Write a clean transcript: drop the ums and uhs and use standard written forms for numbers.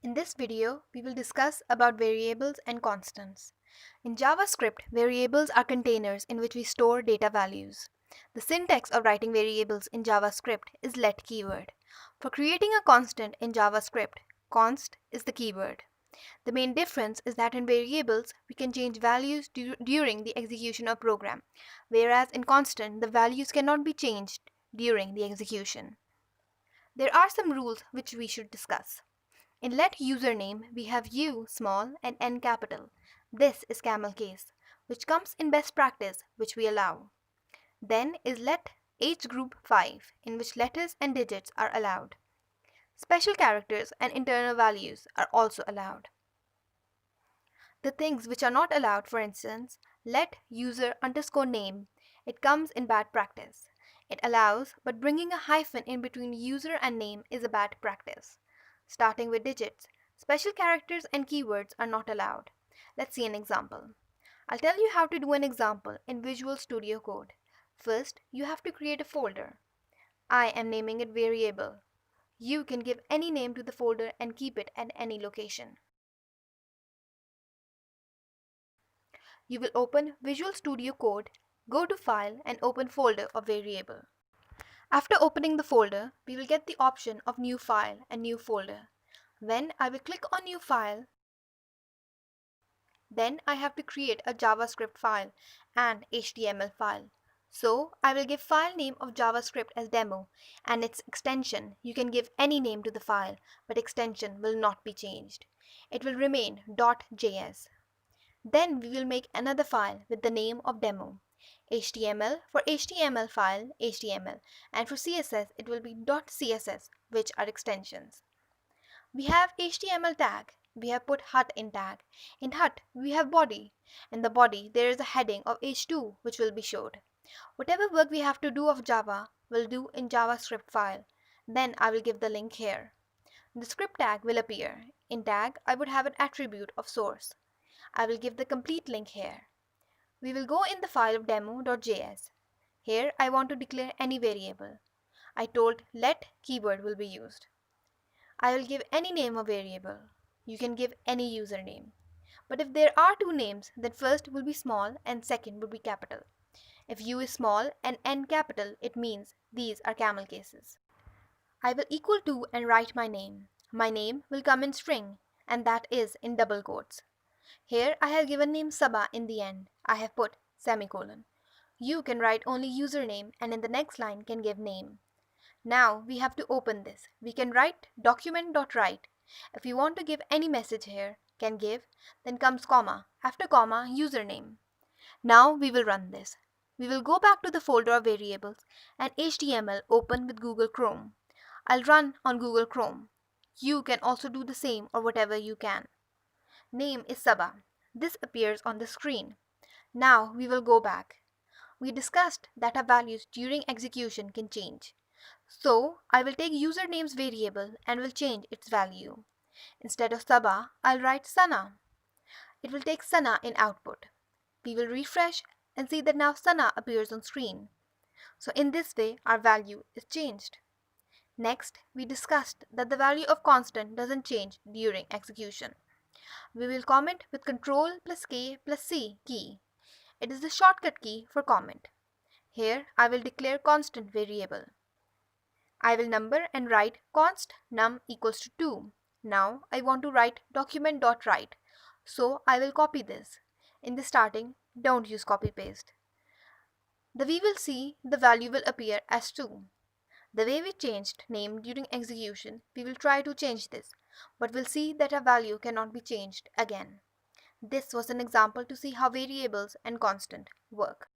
In this video, we will discuss about variables and constants. In JavaScript, variables are containers in which we store data values. The syntax of writing variables in JavaScript is let keyword. For creating a constant in JavaScript, const is the keyword. The main difference is that in variables, we can change values during the execution of program, whereas in constant, the values cannot be changed during the execution. There are some rules which we should discuss. In let username, we have U small and N capital. This is camel case, which comes in best practice, which we allow. Then is let age group 5, in which letters and digits are allowed. Special characters and internal values are also allowed. The things which are not allowed, for instance, let user underscore name. It comes in bad practice. It allows, but bringing a hyphen in between user and name is a bad practice. Starting with digits, special characters and keywords are not allowed. Let's see an example. I'll tell you how to do an example in Visual Studio Code. First, you have to create a folder. I am naming it variable. You can give any name to the folder and keep it at any location. You will open Visual Studio Code, go to File and open Folder of Variable. After opening the folder, we will get the option of New File and New Folder. When I will click on New File, then I have to create a JavaScript file and HTML file. So I will give file name of JavaScript as demo and its extension. You can give any name to the file, but extension will not be changed. It will remain .js. Then we will make another file with the name of demo. HTML for HTML file HTML, and for CSS it will be .css, which are extensions. We have HTML tag. We have put hut in tag. In hut we have body. In the body there is a heading of h2 which will be showed. Whatever work we have to do of Java will do in JavaScript file. Then I will give the link here. The script tag will appear. In tag I would have an attribute of source. I will give the complete link here. We will go in the file of demo.js. Here I want to declare any variable. I told let keyword will be used. I will give any name of variable. You can give any username. But if there are two names, then first will be small and second will be capital. If U is small and N capital, it means these are camel cases. I will equal to and write my name. My name will come in string, and that is in double quotes. Here I have given name Saba in the end. I have put semicolon. You can write only username and in the next line can give name. Now we have to open this. We can write document.write. If you want to give any message here, can give, then comes comma. After comma, username. Now we will run this. We will go back to the folder of variables and HTML open with Google Chrome. I'll run on Google Chrome. You can also do the same or whatever you can. Name is Saba. This appears on the screen. Now we will go back. We discussed that our values during execution can change. So I will take username's variable and will change its value. Instead of Saba, I'll write Sana. It will take Sana in output. We will refresh and see that now Sana appears on screen. So in this way, our value is changed. Next, we discussed that the value of constant doesn't change during execution. We will comment with Ctrl plus K plus C key. It is the shortcut key for comment. Here I will declare constant variable. I will number and write const num equals to 2. Now I want to write document.write. So I will copy this. In the starting, don't use copy paste. We will see the value will appear as 2. The way we changed name during execution, we will try to change this, but we'll see that our value cannot be changed again. This was an example to see how variables and constant work.